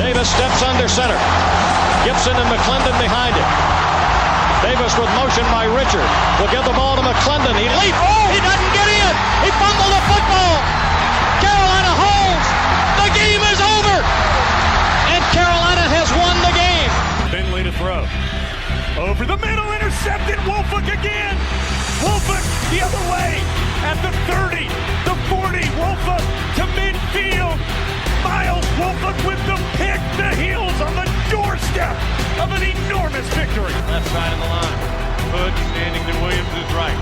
Davis steps under center. Gibson and McClendon behind him. Davis with motion by Richard. Will give the ball to McClendon. He leaps. Oh, he doesn't get in. He fumbled the football. Carolina holds. The game is over. And Carolina has won the game. Finley to throw. Over the middle, intercepted. Wolford again. Wolford the other way at the 30, the 40. Wolford to midfield. Miles Wolford with the pick. The Heels on the doorstep of an enormous victory. Left side of the line. Hood standing to Williams' right.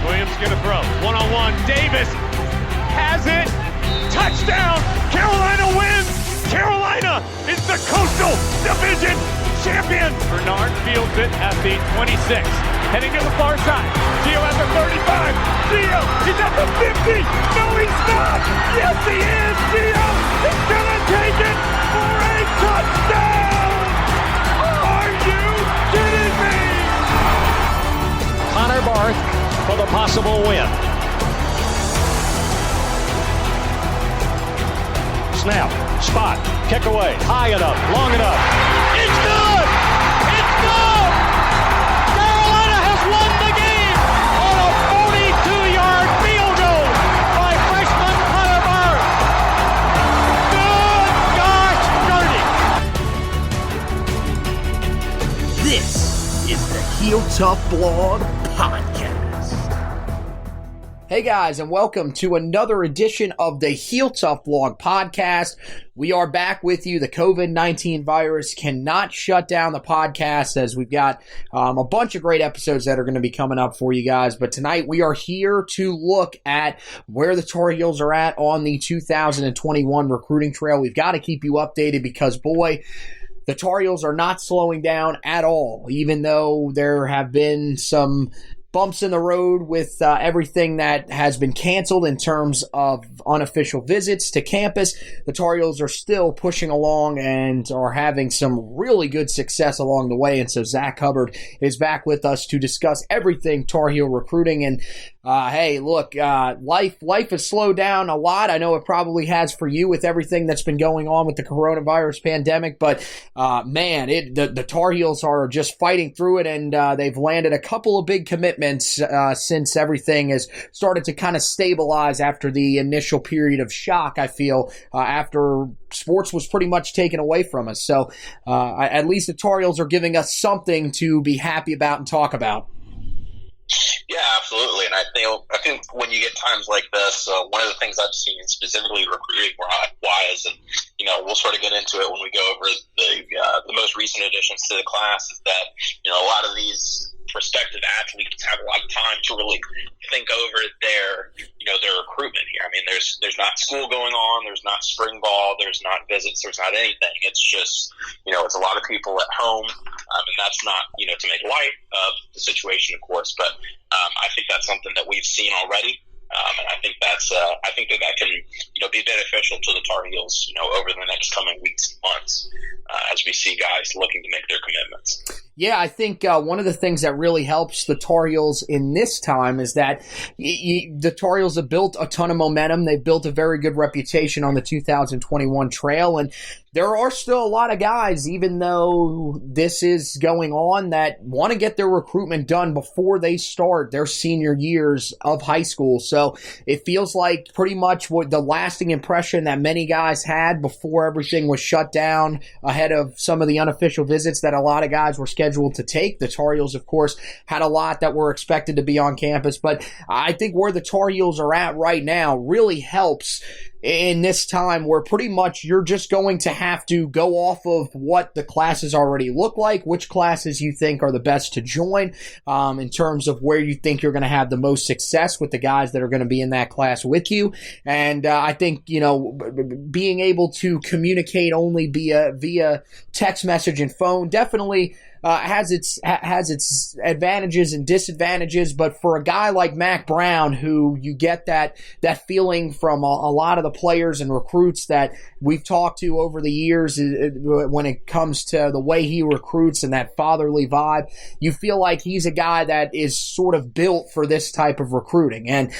Williams gonna throw. One-on-one. Davis has it. Touchdown. Carolina wins. Carolina is the Coastal Division champion. Bernard fields it at the 26. Heading to the far side. Gio at the 35. Gio is at the 50. No, he's not. Yes, he is. Gio is going to take it for a touchdown. Are you kidding me? Connor Barth for the possible win. Snap, spot, kick away, high enough, long enough. It's good! It's good! Carolina has won the game on a 42-yard field goal by freshman Connor Barth. Good gosh, dirty! This is the Heel Tough Blog Podcast. Hey guys, and welcome to another edition of the Heel Tough Blog Podcast. We are back with you. The COVID-19 virus cannot shut down the podcast, as we've got a bunch of great episodes that are going to be coming up for you guys. But tonight we are here to look at where the Tar Heels are at on the 2021 recruiting trail. We've got to keep you updated because, boy, the Tar Heels are not slowing down at all, even though there have been some bumps in the road with everything that has been canceled in terms of unofficial visits to campus. The Tar Heels are still pushing along and are having some really good success along the way. And so Zack is back with us to discuss everything Tar Heel recruiting. And hey, look, life has slowed down a lot. I know it probably has for you with everything that's been going on with the coronavirus pandemic. But man, the Tar Heels are just fighting through it, and they've landed a couple of big commitments since everything has started to kind of stabilize after the initial period of shock, I feel, after sports was pretty much taken away from us. So at least the Tar Heels are giving us something to be happy about and talk about. Yeah, absolutely. And I think when you get times like this, one of the things I've seen specifically recruiting wise, and we'll sort of get into it when we go over the most recent additions to the class, is that a lot of these prospective athletes have a lot of time to really think over their recruitment here. I mean, there's not school going on, there's not spring ball, there's not visits, there's not anything. It's just it's a lot of people at home, and that's not to make light of the situation, of course, but I think that's something that we've seen already. And I think that can be beneficial to the Tar Heels over the next coming weeks and months as we see guys looking to make their commitments. Yeah, I think one of the things that really helps the Tar Heels in this time is that the Tar Heels have built a ton of momentum. They've built a very good reputation on the 2021 trail, and there are still a lot of guys, even though this is going on, that want to get their recruitment done before they start their senior years of high school. So it feels like pretty much what the lasting impression that many guys had before everything was shut down ahead of some of the unofficial visits that a lot of guys were scheduled to take. The Tar Heels, of course, had a lot that were expected to be on campus, but I think where the Tar Heels are at right now really helps in this time where pretty much you're just going to have to go off of what the classes already look like, which classes you think are the best to join, in terms of where you think you're going to have the most success with the guys that are going to be in that class with you. And I think, being able to communicate only via text message and phone definitely has its advantages and disadvantages, but for a guy like Mack Brown, who you get that feeling from a lot of the players and recruits that we've talked to over the years when it comes to the way he recruits and that fatherly vibe, you feel like he's a guy that is sort of built for this type of recruiting. And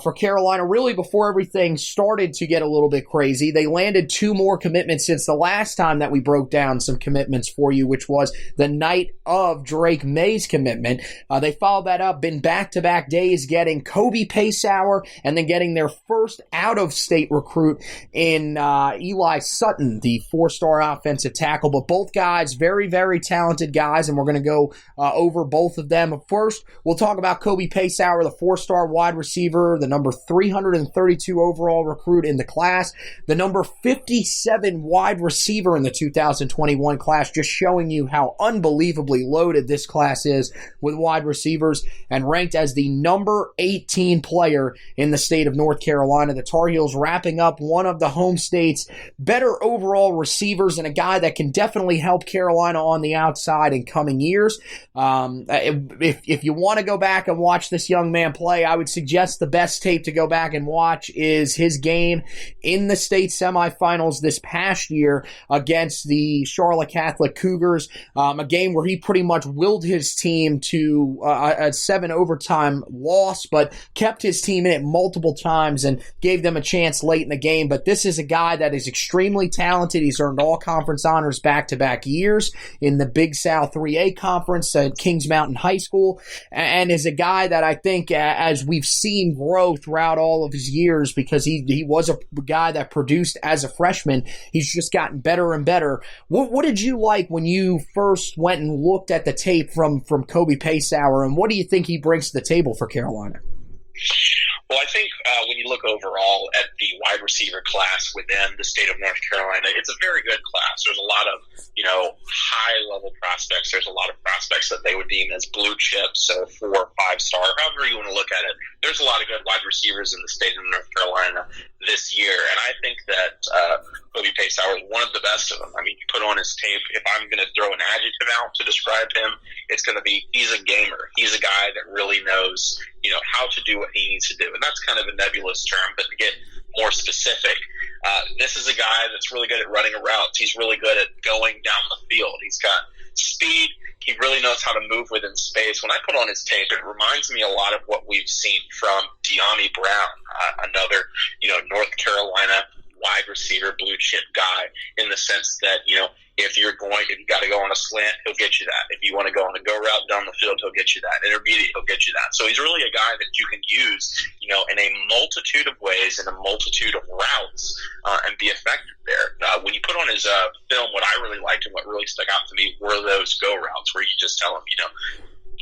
for Carolina, really before everything started to get a little bit crazy, they landed 2 more commitments since the last time that we broke down some commitments for you, which was the night of Drake May's commitment. They followed that up in back-to-back days, getting Kobe Paysour and then getting their first out-of-state recruit in Eli Sutton, the 4-star offensive tackle. But both guys, very, very talented guys, and we're going to go over both of them. First, we'll talk about Kobe Paysour, the 4-star wide receiver, the number 332 overall recruit in the class, the number 57 wide receiver in the 2021 class, just showing you how unbelievably loaded this class is with wide receivers, and ranked as the number 18 player in the state of North Carolina. The Tar Heels wrapping up one of the home state's better overall receivers, and a guy that can definitely help Carolina on the outside in coming years. If you want to go back and watch this young man play, I would suggest the best tape to go back and watch is his game in the state semifinals this past year against the Charlotte Catholic Cougars, a game where he pretty much willed his team to a 7 overtime loss, but kept his team in it multiple times and gave them a chance late in the game. But this is a guy that is extremely talented. He's earned all conference honors back-to-back years in the Big South 3A conference at Kings Mountain High School, and is a guy that I think, as we've seen grow throughout all of his years, because he was a guy that produced as a freshman, he's just gotten better and better. What did you like when you first went and looked at the tape from Kobe Paysour, and what do you think he brings to the table for Carolina? Well, I think when you look overall at the wide receiver class within the state of North Carolina, it's a very good class. There's a lot of, high-level prospects. There's a lot of prospects that they would deem as blue chips, so 4 or 5-star, however you want to look at it. There's a lot of good wide receivers in the state of North Carolina this year, and I think that Kobe Paysour is one of the best of them. I mean, you put on his tape, if I'm going to throw an adjective out to describe him, it's going to be he's a gamer. He's a guy that really knows, how to do what he needs to do. And that's kind of a nebulous term, but to get more specific, this is a guy that's really good at running routes. He's really good at going down the field. He's got speed. He really knows how to move within space. When I put on his tape, it reminds me a lot of what we've seen from DeAndre Brown, another, North Carolina wide receiver, blue chip guy, in the sense that, if you got to go on a slant, he'll get you that. If you want to go on a go route down the field, he'll get you that. Intermediate, he'll get you that. So he's really a guy that you can use, in a multitude of ways, in a multitude of routes, and be effective there. When you put on his film, what I really liked and what really stuck out to me were those go routes where you just tell him,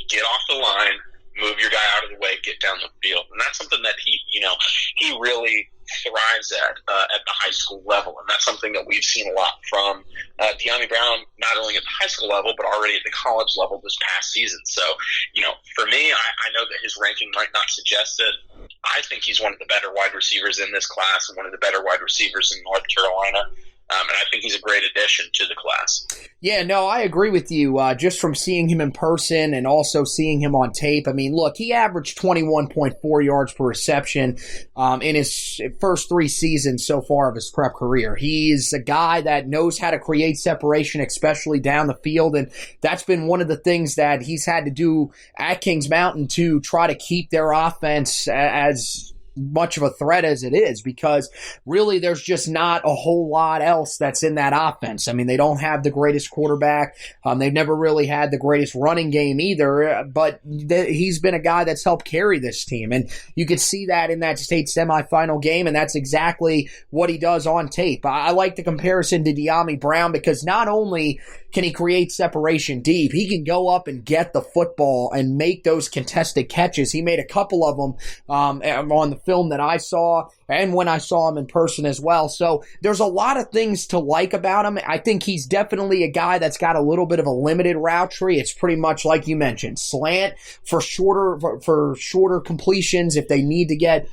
get off the line, move your guy out of the way, get down the field. And that's something that he really thrives at the high school level. And that's something that we've seen a lot from DeAndre Brown, not only at the high school level, but already at the college level this past season. So, for me, I know that his ranking might not suggest it. I think he's one of the better wide receivers in this class and one of the better wide receivers in North Carolina. And I think he's a great addition to the class. Yeah, no, I agree with you. Just from seeing him in person and also seeing him on tape, I mean, look, he averaged 21.4 yards per reception in his first 3 seasons so far of his prep career. He's a guy that knows how to create separation, especially down the field, and that's been one of the things that he's had to do at Kings Mountain to try to keep their offense as much of a threat as it is, because really there's just not a whole lot else that's in that offense. I mean, they don't have the greatest quarterback. They've never really had the greatest running game either, but he's been a guy that's helped carry this team, and you could see that in that state semifinal game, and that's exactly what he does on tape. I like the comparison to DeAndre Brown because not only can he create separation deep, he can go up and get the football and make those contested catches. He made a couple of them on the film that I saw and when I saw him in person as well. So there's a lot of things to like about him. I think he's definitely a guy that's got a little bit of a limited route tree. It's pretty much like you mentioned, slant for shorter completions if they need to get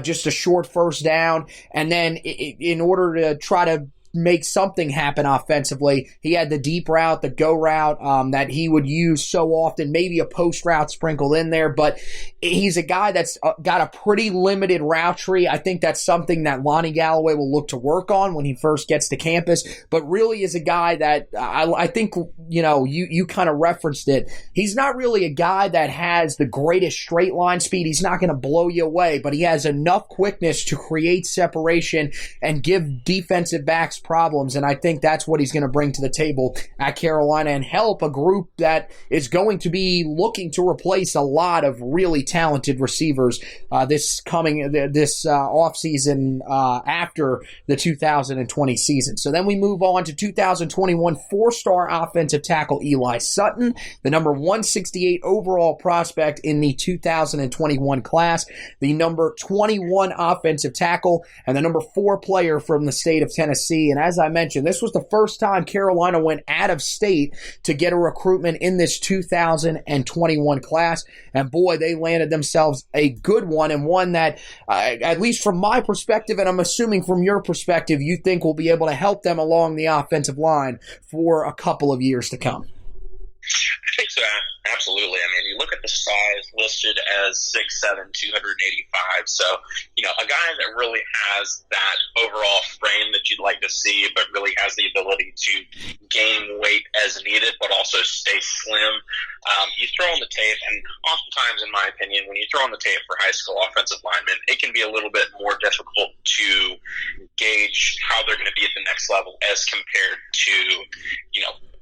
just a short first down. And then in order to try to make something happen offensively. He had the deep route, the go route that he would use so often, maybe a post route sprinkled in there, but he's a guy that's got a pretty limited route tree. I think that's something that Lonnie Galloway will look to work on when he first gets to campus, but really is a guy that I think, you kind of referenced it. He's not really a guy that has the greatest straight line speed. He's not going to blow you away, but he has enough quickness to create separation and give defensive backs problems, and I think that's what he's going to bring to the table at Carolina and help a group that is going to be looking to replace a lot of really talented receivers this offseason after the 2020 season. So then we move on to 2021 four-star offensive tackle Eli Sutton, the number 168 overall prospect in the 2021 class, the number 21 offensive tackle, and the number 4 player from the state of Tennessee. And as I mentioned, this was the first time Carolina went out of state to get a recruitment in this 2021 class. And boy, they landed themselves a good one, and one that, at least from my perspective, and I'm assuming from your perspective, you think will be able to help them along the offensive line for a couple of years to come. I think so, absolutely. I mean, you look at the size listed as 6'7", 285. So, a guy that really has that overall frame that you'd like to see, but really has the ability to gain weight as needed, but also stay slim. You throw on the tape, and oftentimes, in my opinion, when you throw on the tape for high school offensive linemen, it can be a little bit more difficult to gauge how they're going to be at the next level as compared to,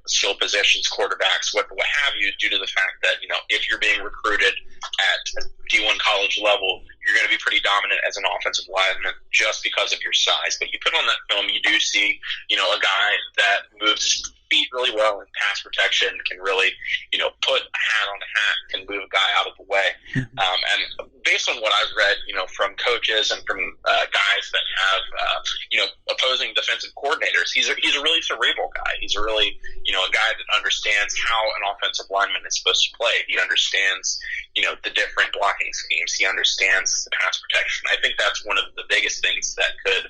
skill positions, quarterbacks, what have you, due to the fact that, if you're being recruited at D1 college level, you're going to be pretty dominant as an offensive lineman just because of your size. But you put on that film, you do see, a guy that moves feet really well in pass protection, can really, put a hat on a hat, can move a guy out of the way. And based on what I've read, from coaches and from guys that have, opposing defensive coordinators, he's a really cerebral guy. He's a really, a guy that understands how an offensive lineman is supposed to play. He understands, the different blocking schemes. He understands the pass protection. I think that's one of the biggest things that could,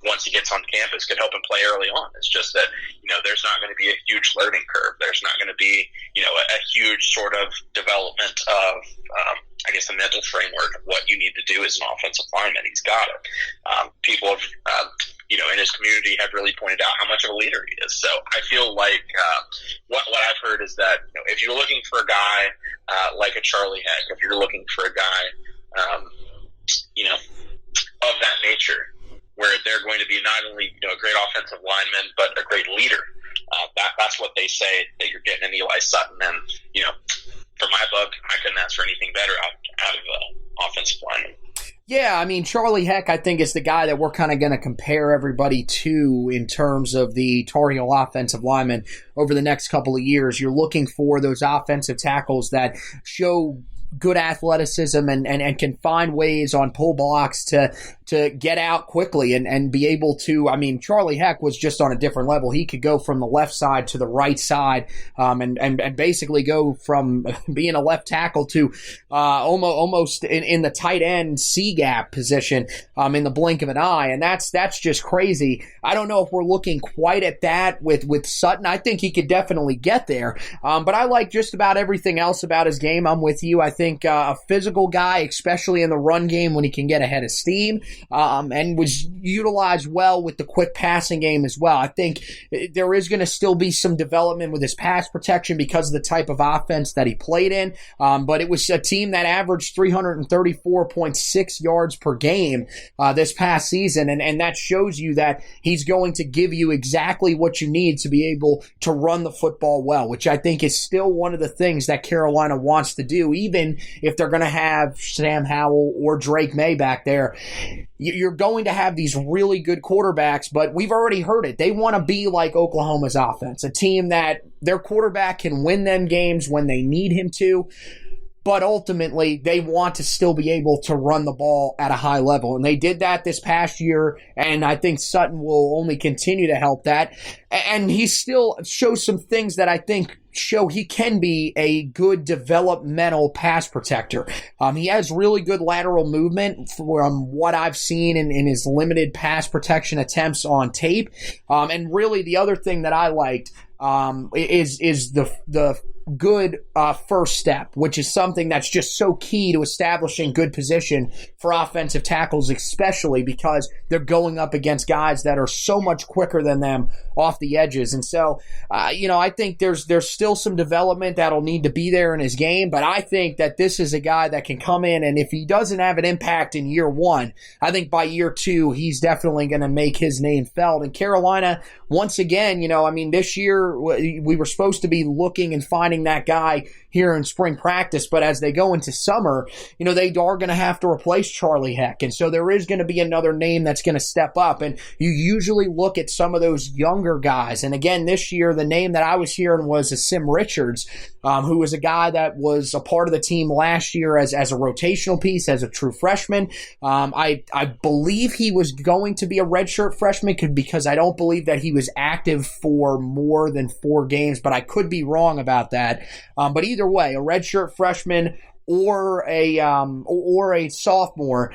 once he gets on campus, could help him play early on. It's just that, there's not going to be a huge learning curve. There's not going to be, a huge sort of development of, a mental framework of what you need to do as an offensive lineman. He's got it. People have, in his community have really pointed out how much of a leader he is. So I feel like what I've heard is that, if you're looking for a guy like a Charlie Heck, if you're looking for a guy, of that nature, where they're going to be not only a great offensive lineman, but a great leader, that's what they say that you're getting in Eli Sutton. And, for my book, I couldn't ask for anything better out of offensive lineman. Yeah, I mean, Charlie Heck, I think, is the guy that we're kind of going to compare everybody to in terms of the Tar Heel offensive lineman over the next couple of years. You're looking for those offensive tackles that show good athleticism and can find ways on pull blocks to get out quickly and be able to, I mean, Charlie Heck was just on a different level. He could go from the left side to the right side and basically go from being a left tackle to almost in the tight end C-gap position in the blink of an eye. And that's just crazy. I don't know if we're looking quite at that with Sutton. I think he could definitely get there. But I like just about everything else about his game. I'm with you. I think a physical guy, especially in the run game when he can get ahead of steam, and was utilized well with the quick passing game as well. I think there is going to still be some development with his pass protection because of the type of offense that he played in, but it was a team that averaged 334.6 yards per game this past season, and that shows you that he's going to give you exactly what you need to be able to run the football well, which I think is still one of the things that Carolina wants to do, even if they're going to have Sam Howell or Drake May back there. You're going to have these really good quarterbacks, but we've already heard it. They want to be like Oklahoma's offense, a team that their quarterback can win them games when they need him to, but ultimately they want to still be able to run the ball at a high level. And they did that this past year, and I think Sutton will only continue to help that. And he still shows some things that I think show he can be a good developmental pass protector. He has really good lateral movement from what I've seen in his limited pass protection attempts on tape. And really the other thing that I liked is the good first step, which is something that's just so key to establishing good position for offensive tackles, especially because they're going up against guys that are so much quicker than them off the edges. And so, I think there's still some development that'll need to be there in his game, but I think that this is a guy that can come in, and if he doesn't have an impact in year one, I think by year two, he's definitely going to make his name felt. And Carolina, once again, this year we were supposed to be looking and finding that guy here in spring practice, but as they go into summer, they are going to have to replace Charlie Heck, and so there is going to be another name that's going to step up, and you usually look at some of those younger guys, and again, this year, the name that I was hearing was a Sim Richards, who was a guy that was a part of the team last year as a rotational piece, as a true freshman. I believe he was going to be a redshirt freshman because I don't believe that he was active for more than 4 games, but I could be wrong about that. But either way, a redshirt freshman or a sophomore,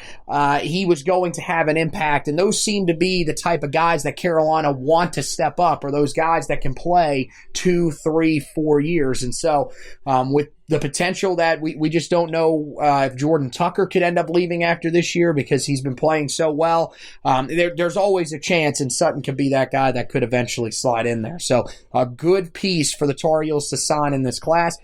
he was going to have an impact, and those seem to be the type of guys that Carolina want to step up, or those guys that can play 2, 3, 4 years. And so with the potential that we just don't know if Jordan Tucker could end up leaving after this year because he's been playing so well. There's always a chance, and Sutton could be that guy that could eventually slide in there. So a good piece for the Tar Heels to sign in this class.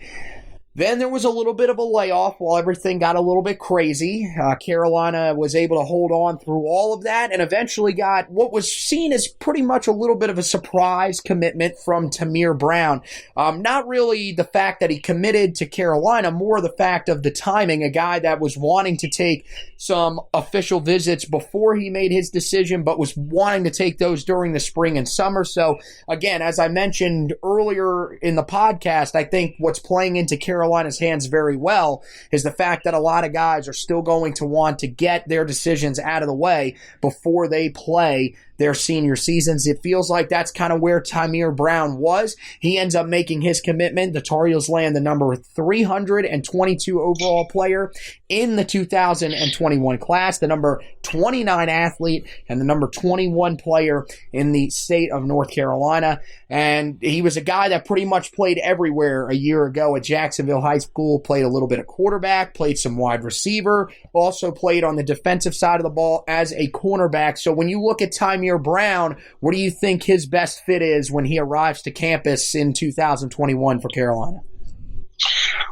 Then there was a little bit of a layoff while everything got a little bit crazy. Carolina was able to hold on through all of that and eventually got what was seen as pretty much a little bit of a surprise commitment from Tymir Brown. Not really the fact that he committed to Carolina, more the fact of the timing, a guy that was wanting to take some official visits before he made his decision, but was wanting to take those during the spring and summer. So again, as I mentioned earlier in the podcast, I think what's playing into Carolina's hands very well is the fact that a lot of guys are still going to want to get their decisions out of the way before they play their senior seasons. It feels like that's kind of where Tymir Brown was. He ends up making his commitment. The Tar Heels land the number 322 overall player in the 2021 class, the number 29 athlete, and the number 21 player in the state of North Carolina. And he was a guy that pretty much played everywhere a year ago at Jacksonville High School, played a little bit of quarterback, played some wide receiver, also played on the defensive side of the ball as a cornerback. So when you look at Tymir Brown, what do you think his best fit is when he arrives to campus in 2021 for Carolina?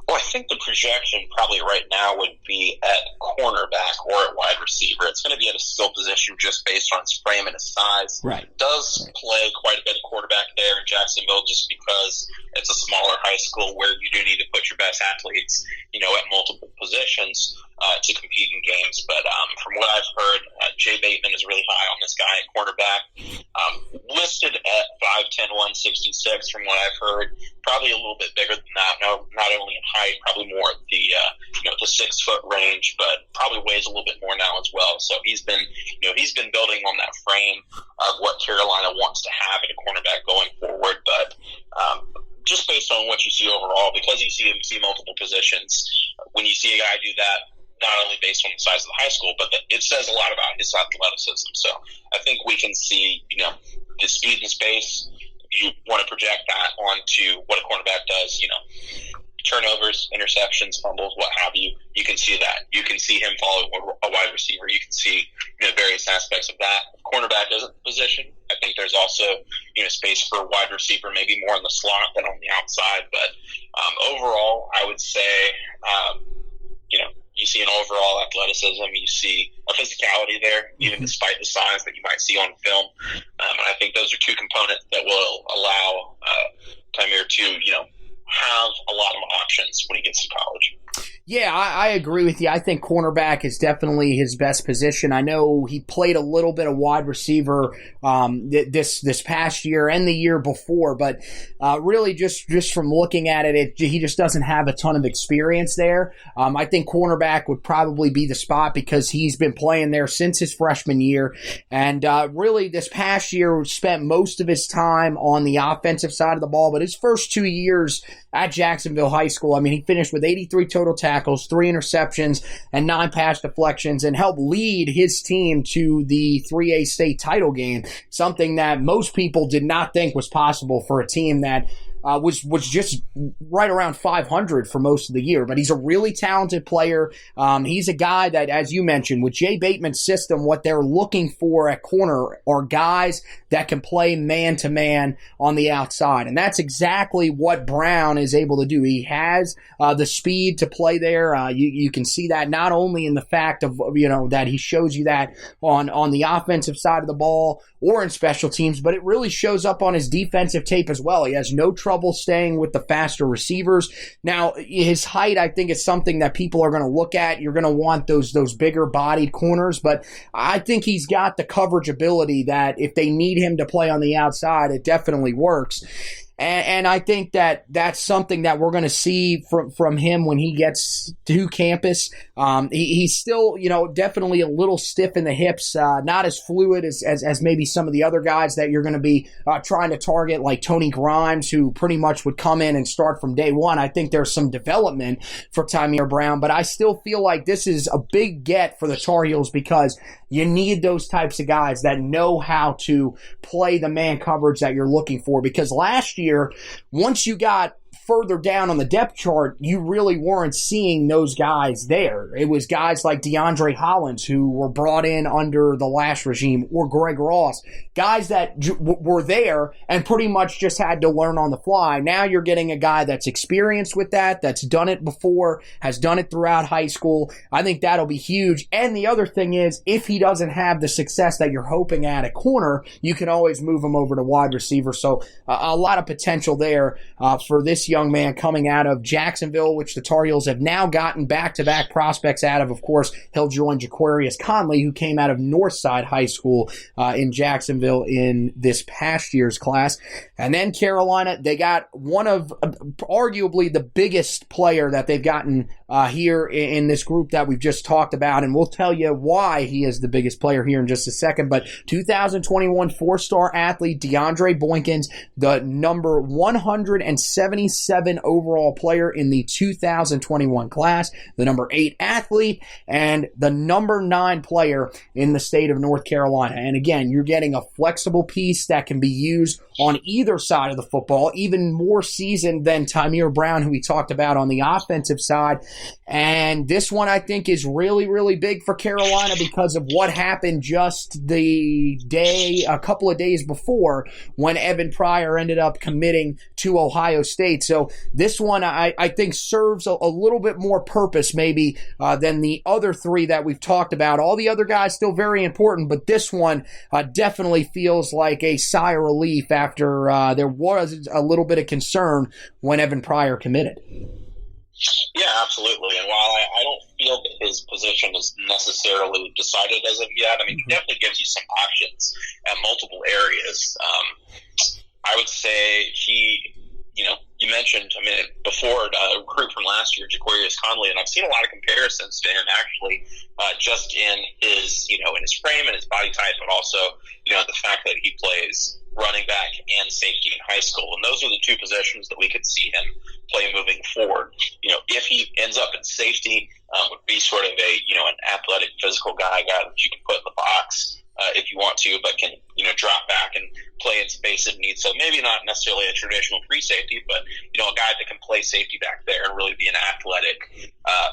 Well, I think the projection probably right now would be at cornerback or at wide receiver. It's going to be at a skill position just based on his frame and his size. Right. Does play quite a bit of quarterback there in Jacksonville just because it's a smaller high school where you do need to put your best athletes, at multiple positions to compete in games. But from what I've heard, Jay Bateman is really high on this guy at cornerback. Listed at 5'10", 166 from what I've heard. Probably a little bit bigger than that. No, not only in height, probably more at the 6 foot range, but probably weighs a little bit more now as well. So he's been building on that frame of what Carolina wants to have in a cornerback going forward. But just based on what you see overall, because you see him see multiple positions, when you see a guy do that, not only based on the size of the high school, but it says a lot about his athleticism. So I think we can see, the speed and space. You want to project that onto what a cornerback does, turnovers, interceptions, fumbles, what have you. You can see that. You can see him follow a wide receiver. You can see various aspects of that. If cornerback isn't the position, I think there's also space for wide receiver, maybe more in the slot than on the outside. But overall, I would say you see an overall athleticism. You see a physicality there, even despite the size that you might see on film. And I think those are two components that will allow Tymir to, have a lot of options when he gets to college. Yeah, I agree with you. I think cornerback is definitely his best position. I know he played a little bit of wide receiver this past year and the year before, but really just from looking at it, he just doesn't have a ton of experience there. I think cornerback would probably be the spot because he's been playing there since his freshman year, and really this past year spent most of his time on the offensive side of the ball, but his first 2 years at Jacksonville High School, I mean, he finished with 83 total tackles, 3 interceptions, and 9 pass deflections, and helped lead his team to the 3A state title game, something that most people did not think was possible for a team that was just right around 500 for most of the year. But he's a really talented player. He's a guy that, as you mentioned, with Jay Bateman's system, what they're looking for at corner are guys that can play man-to-man on the outside. And that's exactly what Brown is able to do. He has the speed to play there. You can see that not only in the fact of, that he shows you that on the offensive side of the ball or in special teams, but it really shows up on his defensive tape as well. He has no trouble staying with the faster receivers. Now, his height, I think, is something that people are going to look at. You're going to want those bigger bodied corners, but I think he's got the coverage ability that if they need him to play on the outside, it definitely works. And I think that that's something that we're going to see from him when he gets to campus. He's still, definitely a little stiff in the hips, not as fluid as maybe some of the other guys that you're going to be trying to target, like Tony Grimes, who pretty much would come in and start from day one. I think there's some development for Tymir Brown, but I still feel like this is a big get for the Tar Heels because you need those types of guys that know how to play the man coverage that you're looking for. Because last year, once you got further down on the depth chart, you really weren't seeing those guys there. It was guys like DeAndre Hollins who were brought in under the last regime, or Greg Ross, guys that were there and pretty much just had to learn on the fly. Now you're getting a guy that's experienced with that's done it before, has done it throughout high school. I think that'll be huge. And the other thing is, if he doesn't have the success that you're hoping at corner, you can always move him over to wide receiver. So a lot of potential there for this young man coming out of Jacksonville, which the Tar Heels have now gotten back-to-back prospects out of. Of course, he'll join Jaquarius Conley, who came out of Northside High School in Jacksonville in this past year's class. And then Carolina, they got one of arguably the biggest player that they've gotten here in this group that we've just talked about, and we'll tell you why he is the biggest player here in just a second. But 2021 four-star athlete DeAndre Boykins, the number 177 overall player in the 2021 class, the number 8 athlete, and the number 9 player in the state of North Carolina. And again, you're getting a flexible piece that can be used on either side of the football, even more seasoned than Tymir Brown, who we talked about on the offensive side. And this one, I think, is really, really big for Carolina because of what happened just a couple of days before, when Evan Pryor ended up committing to Ohio State. So this one, I think, serves a little bit more purpose maybe than the other 3 that we've talked about. All the other guys still very important, but this one definitely feels like a sigh of relief after there was a little bit of concern when Evan Pryor committed. Yeah, absolutely. And while I don't feel that his position is necessarily decided as of yet, I mean, he definitely gives you some options at multiple areas. I would say you mentioned a minute before a recruit from last year, Jaquarius Conley, and I've seen a lot of comparisons to him actually, just in his, in his frame and his body type, but also, the fact that he plays running back and safety in high school. And those are the 2 positions that we could see him play moving forward. If he ends up in safety, would be sort of an athletic, physical guy that you can put in the box if you want to, but can, drop back and play in space if needs. So maybe not necessarily a traditional free safety, but, a guy that can play safety back there and really be an athletic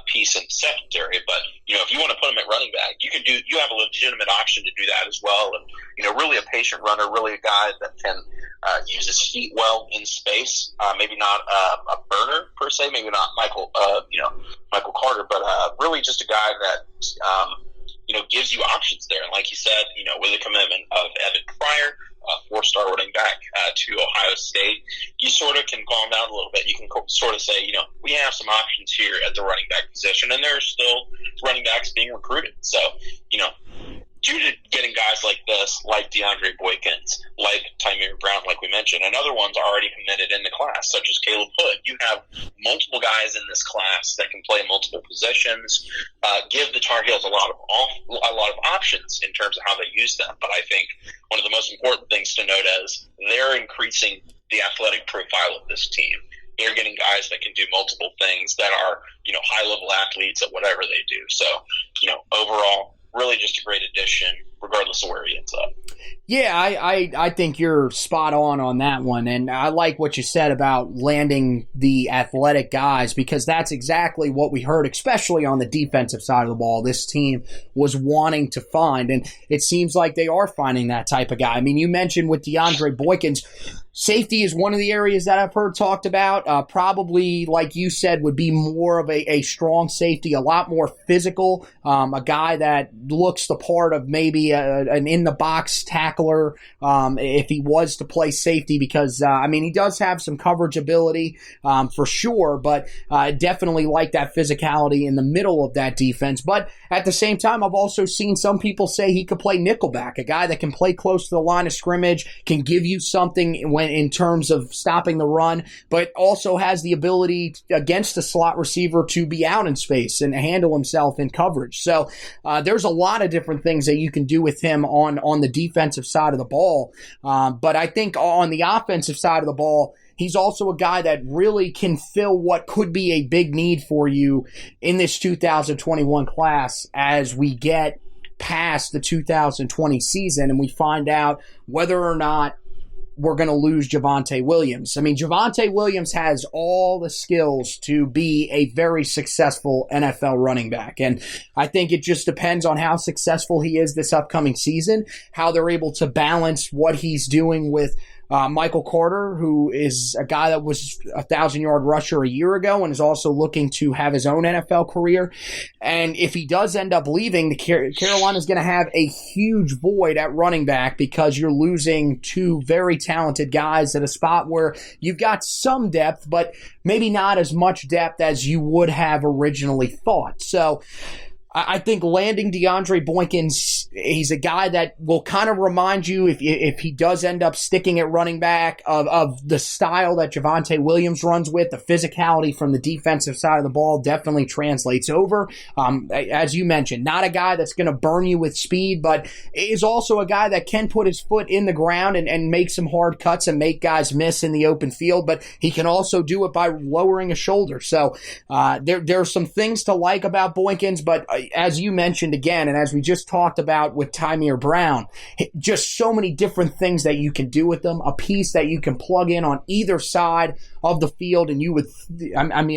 piece in the secondary. But, if you want to put him at running back, you have a legitimate option to do that as well. And, really a patient runner, really a guy that can use his feet well in space. Maybe not a burner per se, maybe not Michael Carter, but really just a guy that, gives you options there. And like you said, with the commitment of Evan Pryor, 4-star running back to Ohio State, you sort of can calm down a little bit. You can sort of say, we have some options here at the running back position, and there are still running backs being recruited. So, due to getting guys like this, like DeAndre Boykins, like Tymir Brown, like we mentioned, and other ones already committed in the class, such as Caleb Hood, you have multiple guys in this class that can play multiple positions, give the Tar Heels a lot of options in terms of how they use them. But I think one of the most important things to note is they're increasing the athletic profile of this team. They're getting guys that can do multiple things, that are, high-level athletes at whatever they do. So, overall, really just a great addition, regardless of where he ends up. Yeah, I think you're spot on that one. And I like what you said about landing the athletic guys, because that's exactly what we heard, especially on the defensive side of the ball, this team was wanting to find. And it seems like they are finding that type of guy. I mean, you mentioned with DeAndre Boykins, safety is one of the areas that I've heard talked about. Probably, like you said, would be more of a strong safety, a lot more physical, a guy that looks the part of maybe an in-the-box tackler if he was to play safety, because, he does have some coverage ability for sure, but definitely like that physicality in the middle of that defense. But at the same time, I've also seen some people say he could play nickelback, a guy that can play close to the line of scrimmage, can give you something in terms of stopping the run, but also has the ability against a slot receiver to be out in space and handle himself in coverage. So there's a lot of different things that you can do with him on the defensive side of the ball. But I think on the offensive side of the ball, he's also a guy that really can fill what could be a big need for you in this 2021 class as we get past the 2020 season and we find out whether or not we're going to lose Javonte Williams. I mean, Javonte Williams has all the skills to be a very successful NFL running back. And I think it just depends on how successful he is this upcoming season, how they're able to balance what he's doing with Michael Carter, who is a guy that was a 1,000-yard rusher a year ago and is also looking to have his own NFL career. And if he does end up leaving, Carolina's going to have a huge void at running back because you're losing two very talented guys at a spot where you've got some depth, but maybe not as much depth as you would have originally thought. So I think landing DeAndre Boykins, he's a guy that will kind of remind you, if he does end up sticking at running back, of the style that Javonte Williams runs with. The physicality from the defensive side of the ball definitely translates over. As you mentioned, not a guy that's going to burn you with speed, but is also a guy that can put his foot in the ground and make some hard cuts and make guys miss in the open field, but he can also do it by lowering a shoulder. So there's some things to like about Boykins, but as you mentioned again, and as we just talked about with Tymir Brown, just so many different things that you can do with them, a piece that you can plug in on either side of the field, and you would,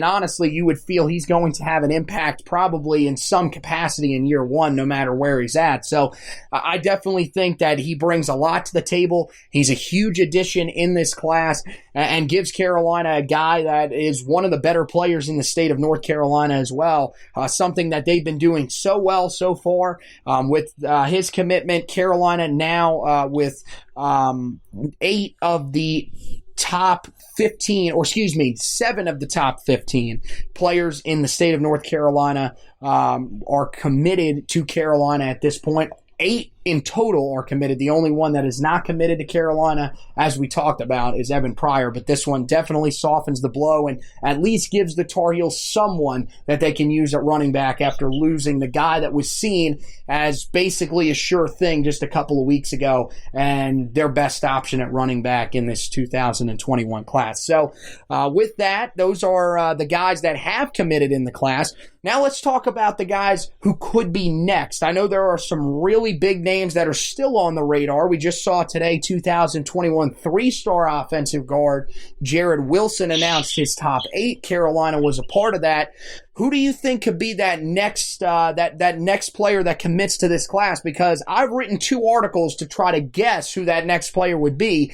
honestly, you would feel he's going to have an impact probably in some capacity in year one, no matter where he's at. So I definitely think that he brings a lot to the table. He's a huge addition in this class and gives Carolina a guy that is one of the better players in the state of North Carolina as well, something that they've been doing so well so far. With his commitment, Carolina now with 8 of the top 15, or excuse me, 7 of the top 15 players in the state of North Carolina are committed to Carolina at this point. 8 in total are committed. The only one that is not committed to Carolina, as we talked about, is Evan Pryor. But this one definitely softens the blow and at least gives the Tar Heels someone that they can use at running back after losing the guy that was seen as basically a sure thing just a couple of weeks ago and their best option at running back in this 2021 class. So with that, those are the guys that have committed in the class. Now let's talk about the guys who could be next. I know there are some really big names that are still on the radar. We just saw today 2021 3-star offensive guard Jared Wilson announced his top 8. Carolina was a part of that. Who do you think could be that next that next player that commits to this class? Because I've written 2 articles to try to guess who that next player would be.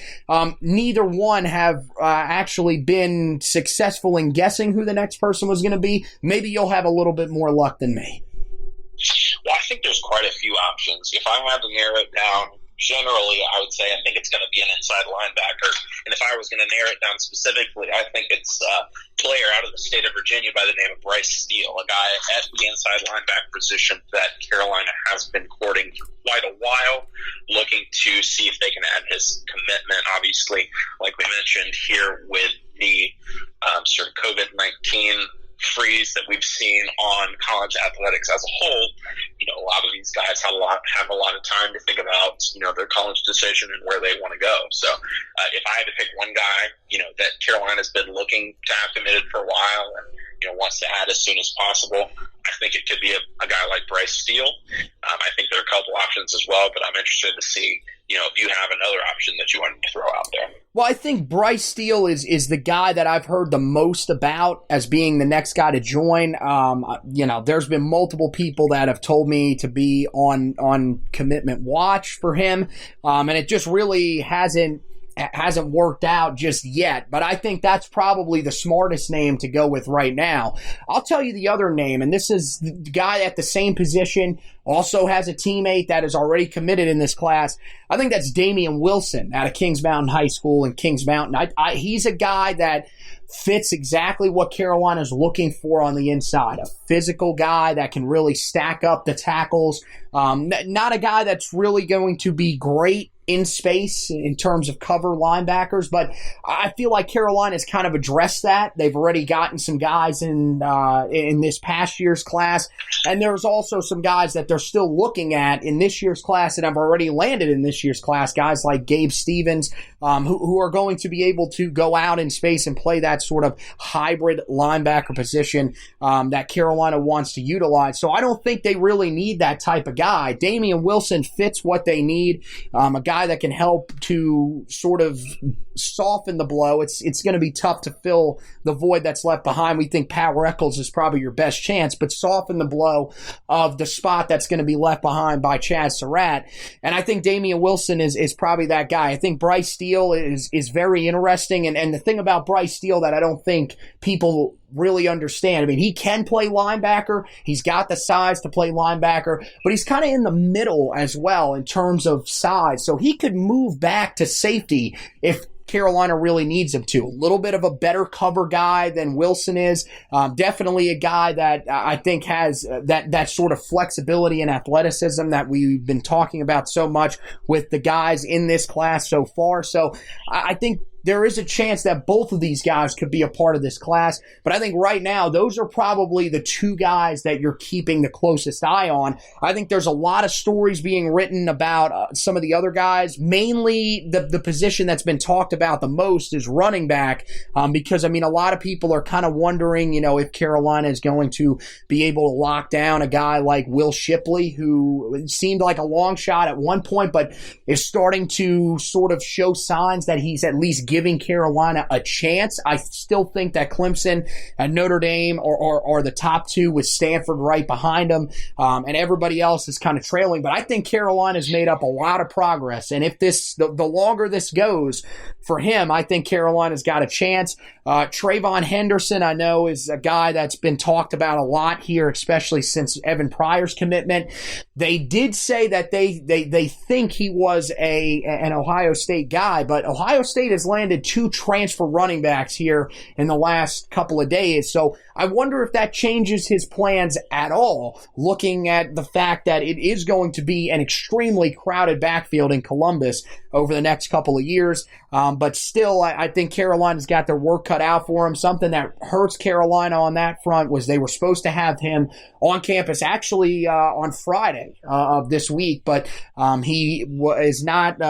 Neither one have actually been successful in guessing who the next person was going to be. Maybe you'll have a little bit more luck than me. Well, I think there's quite a few options. If I had to narrow it down, generally, I would say I think it's going to be an inside linebacker. And if I was going to narrow it down specifically, I think it's a player out of the state of Virginia by the name of Bryce Steele, a guy at the inside linebacker position that Carolina has been courting for quite a while, looking to see if they can add his commitment. Obviously, like we mentioned here with the sort of COVID-19 freeze that we've seen on college athletics as a whole, a lot of these guys have a lot of time to think about, their college decision and where they want to go. So if I had to pick one guy, that Carolina's been looking to have committed for a while and, wants to add as soon as possible, I think it could be a guy like Bryce Steele. I think there are a couple options as well, but I'm interested to see, if you have another option that you wanted to throw out there. Well, I think Bryce Steele is the guy that I've heard the most about as being the next guy to join. There's been multiple people that have told me to be on commitment watch for him, and it just really hasn't worked out just yet, but I think that's probably the smartest name to go with right now. I'll tell you the other name, and this is the guy at the same position, also has a teammate that is already committed in this class. I think that's Damian Wilson out of Kings Mountain High School in Kings Mountain. He's a guy that fits exactly what Carolina's looking for on the inside, a physical guy that can really stack up the tackles, not a guy that's really going to be great in space in terms of cover linebackers, but I feel like Carolina's kind of addressed that. They've already gotten some guys in this past year's class, and there's also some guys that they're still looking at in this year's class that have already landed in this year's class, guys like Gabe Stevens, who are going to be able to go out in space and play that sort of hybrid linebacker position that Carolina wants to utilize. So I don't think they really need that type of guy. Damian Wilson fits what they need, a guy that can help to sort of soften the blow. It's going to be tough to fill the void that's left behind. We think Power Eccles is probably your best chance, but soften the blow of the spot that's going to be left behind by Chad Surratt. And I think Damian Wilson is probably that guy. I think Bryce Steele is very interesting. And the thing about Bryce Steele that I don't think people really understand, I mean, he can play linebacker. He's got the size to play linebacker, but he's kind of in the middle as well in terms of size. So he could move back to safety if Carolina really needs him to. A little bit of a better cover guy than Wilson is. Definitely a guy that I think has that sort of flexibility and athleticism that we've been talking about so much with the guys in this class so far. So I think there is a chance that both of these guys could be a part of this class. But I think right now, those are probably the two guys that you're keeping the closest eye on. I think there's a lot of stories being written about some of the other guys. Mainly the position that's been talked about the most is running back, because, I mean, a lot of people are kind of wondering, if Carolina is going to be able to lock down a guy like Will Shipley, who seemed like a long shot at one point, but is starting to sort of show signs that he's at least giving Carolina a chance. I still think that Clemson and Notre Dame are the top two, with Stanford right behind them, and everybody else is kind of trailing. But I think Carolina's made up a lot of progress, and if the longer this goes for him, I think Carolina's got a chance. Trayvon Henderson, I know, is a guy that's been talked about a lot here, especially since Evan Pryor's commitment. They did say that they think he was an Ohio State guy, but Ohio State has landed two transfer running backs here in the last couple of days. So I wonder if that changes his plans at all, looking at the fact that it is going to be an extremely crowded backfield in Columbus over the next couple of years. But still, I think Carolina's got their work cut out for him. Something that hurts Carolina on that front was they were supposed to have him on campus actually on Friday of this week, but he was not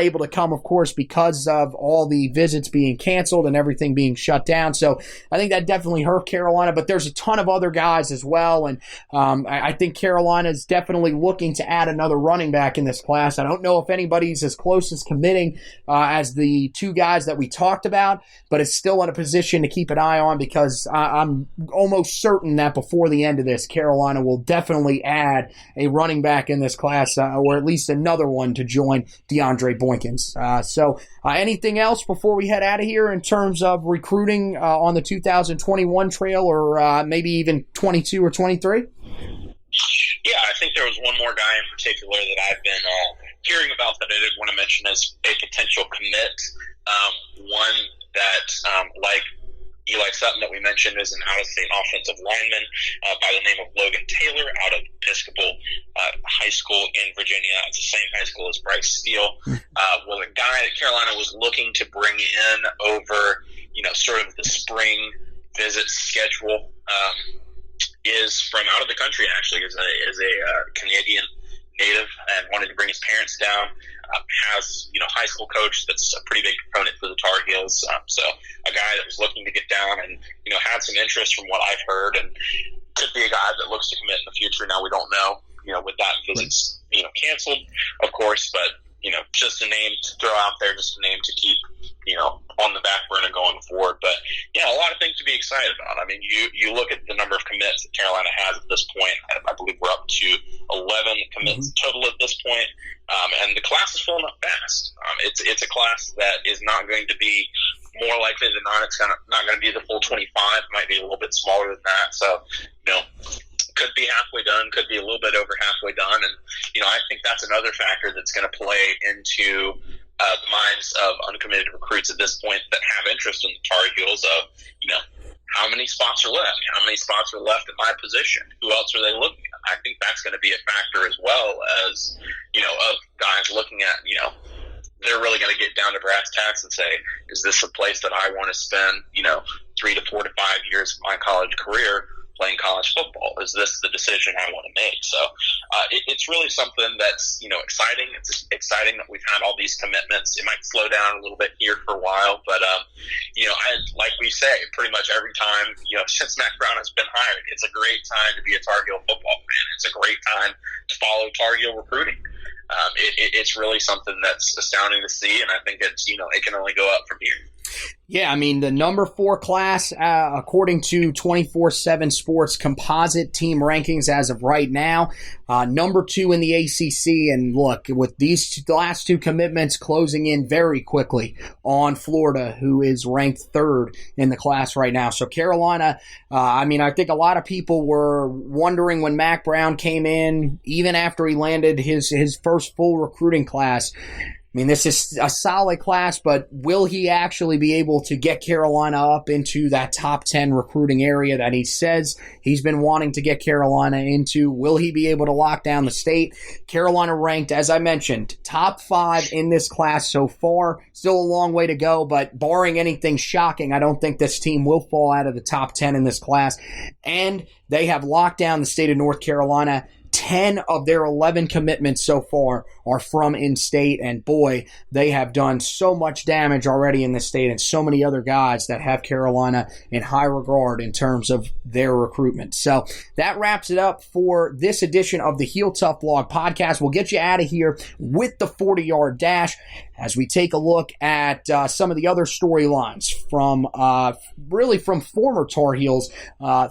able to come, of course, because of all the visits being canceled and everything being shut down. So I think that definitely hurt Carolina, but there's a ton of other guys as well, and I think Carolina is definitely looking to add another running back in this class. I don't know if anybody's as close as committing as the two guys that we talked about, but it's still in a position to keep an eye on, because I'm almost certain that before the end of this, Carolina will definitely add a running back in this class, or at least another one to join DeAndre Boykins. So anything else before we head out of here in terms of recruiting on the 2021 trail, or maybe even 22 or 23? Yeah, I think there was one more guy in particular that I've been hearing about that I did want to mention as a potential commit. One that, like Eli Sutton that we mentioned, is an out-of-state offensive lineman by the name of Logan Taylor out of Episcopal High School in Virginia. It's the same high school as Bryce Steele. Was a guy that Carolina was looking to bring in over, sort of the spring visit schedule. Is from out of the country, actually, is a Canadian native and wanted to bring his parents down. Has, high school coach that's a pretty big component for the Tar Heels. So a guy that was looking to get down and, had some interest from what I've heard, and could be a guy that looks to commit in the future. Now we don't know, with that visit's, canceled, of course, but, just a name to throw out there, just a name to keep, on the back burner going forward. But yeah, a lot of things to be excited about. I mean, you look at the number of commits that Carolina has at this point. I believe we're up to 11 commits total at this point. And the class is filling up fast. It's a class that is not going to be, more likely than not, it's not going to be the full 25. It might be a little bit smaller than that. So, could be halfway done, could be a little bit over halfway done. And, I think that's another factor that's going to play into the minds of uncommitted recruits at this point that have interest in the Tar Heels of, how many spots are left? How many spots are left at my position? Who else are they looking at? I think that's going to be a factor as well as, of guys looking at, they're really going to get down to brass tacks and say, is this a place that I want to spend, 3 to 4 to 5 years of my college career playing college football? Is this the decision I want to make? So it's really something that's, exciting. It's exciting that we've had all these commitments. It might slow down a little bit here for a while, but, like we say, pretty much every time, since Mac Brown has been hired, it's a great time to be a Tar Heel football fan. It's a great time to follow Tar Heel recruiting. It's really something that's astounding to see, and I think it's, it can only go up from here. Yeah, I mean, the number 4 class, according to 24/7 Sports composite team rankings as of right now, number 2 in the ACC. And look, with these last 2 commitments closing in very quickly on Florida, who is ranked 3rd in the class right now. So Carolina, I think a lot of people were wondering when Mac Brown came in, even after he landed his first full recruiting class. I mean, this is a solid class, but will he actually be able to get Carolina up into that top 10 recruiting area that he says he's been wanting to get Carolina into? Will he be able to lock down the state? Carolina ranked, as I mentioned, top 5 in this class so far. Still a long way to go, but barring anything shocking, I don't think this team will fall out of the top 10 in this class. And they have locked down the state of North Carolina. 10 of their 11 commitments so far are from in-state, and boy, they have done so much damage already in the state, and so many other guys that have Carolina in high regard in terms of their recruitment. So that wraps it up for this edition of the Heel Tough Blog podcast. We'll get you out of here with the 40-yard dash as we take a look at some of the other storylines from former Tar Heels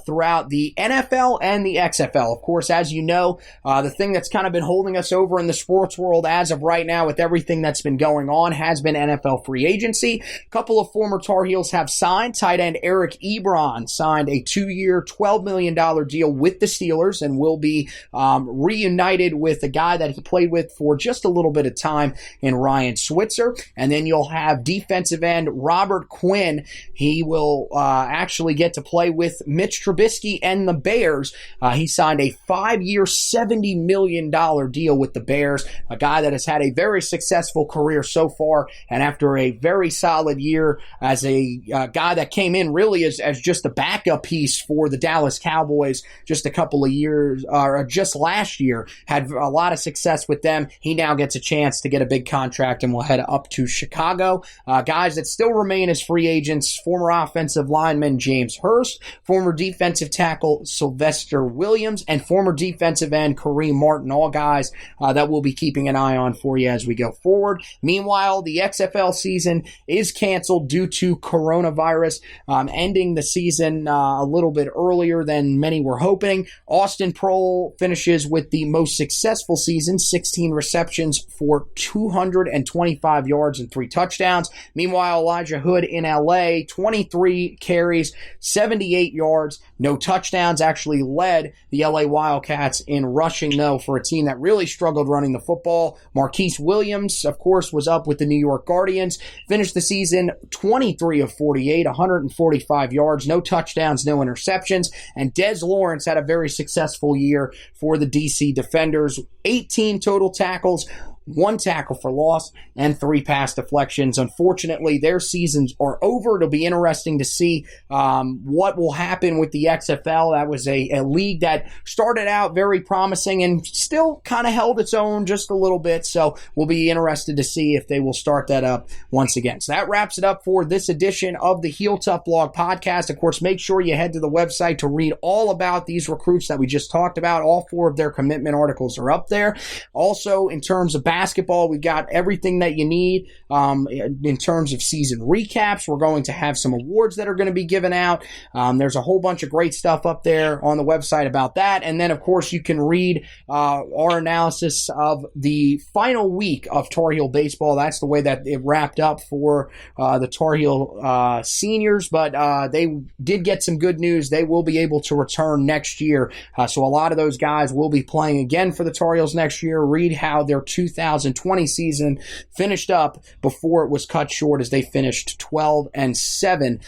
throughout the NFL and the XFL. Of course, as you know, the thing that's kind of been holding us over in the sports world as of right now with everything that's been going on has been NFL free agency. A couple of former Tar Heels have signed. Tight end Eric Ebron signed a 2-year, $12 million deal with the Steelers and will be reunited with a guy that he played with for just a little bit of time in Ryan Switzer. And then you'll have defensive end Robert Quinn. He will actually get to play with Mitch Trubisky and the Bears. He signed a 5-year, $70 million deal with the Bears, a guy that has had a very successful career so far, and after a very solid year as a guy that came in really as just a backup piece for the Dallas Cowboys just a couple of years, or just last year, had a lot of success with them. He now gets a chance to get a big contract and will head up to Chicago. Guys that still remain as free agents, former offensive lineman James Hurst, former defensive tackle Sylvester Williams, and former defensive end Kareem Martin, all guys that we'll be keeping an eye on for you as we go forward. Meanwhile, the XFL season is canceled due to coronavirus, ending the season a little bit earlier than many were hoping. Austin Prohl finishes with the most successful season, 16 receptions for 220 25 yards and 3 touchdowns. Meanwhile, Elijah Hood in LA, 23 carries, 78 yards, no touchdowns. Actually led the LA Wildcats in rushing, though, for a team that really struggled running the football. Marquise Williams, of course, was up with the New York Guardians. Finished the season 23 of 48, 145 yards, no touchdowns, no interceptions. And Des Lawrence had a very successful year for the DC Defenders. 18 total tackles, 1 tackle for loss, and 3 pass deflections. Unfortunately, their seasons are over. It'll be interesting to see what will happen with the XFL. That was a league that started out very promising and still kind of held its own just a little bit. So we'll be interested to see if they will start that up once again. So that wraps it up for this edition of the Heel Tough Blog podcast. Of course, make sure you head to the website to read all about these recruits that we just talked about. All 4 of their commitment articles are up there. Also, in terms of basketball, we got everything that you need in terms of season recaps. We're going to have some awards that are going to be given out. There's a whole bunch of great stuff up there on the website about that. And then, of course, you can read our analysis of the final week of Tar Heel baseball. That's the way that it wrapped up for the Tar Heel seniors. But they did get some good news. They will be able to return next year. So a lot of those guys will be playing again for the Tar Heels next year. Read how their 2020 season finished up before it was cut short, as they finished 12-7.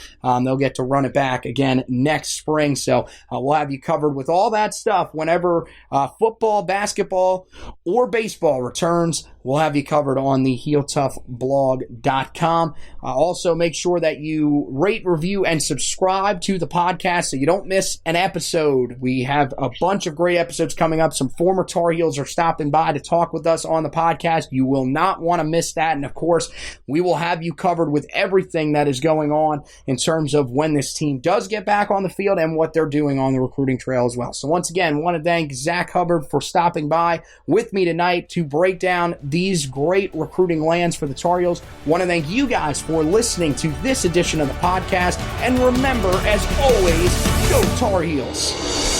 They'll get to run it back again next spring. So we'll have you covered with all that stuff whenever football, basketball, or baseball returns. We'll have you covered on the HeelToughBlog.com. Also, make sure that you rate, review, and subscribe to the podcast so you don't miss an episode. We have a bunch of great episodes coming up. Some former Tar Heels are stopping by to talk with us on the podcast. You will not want to miss that. And, of course, we will have you covered with everything that is going on in terms of when this team does get back on the field and what they're doing on the recruiting trail as well. So, once again, I want to thank Zack Hubbard for stopping by with me tonight to break down these great recruiting lands for the Tar Heels. Want to thank you guys for listening to this edition of the podcast. And remember, as always, go Tar Heels.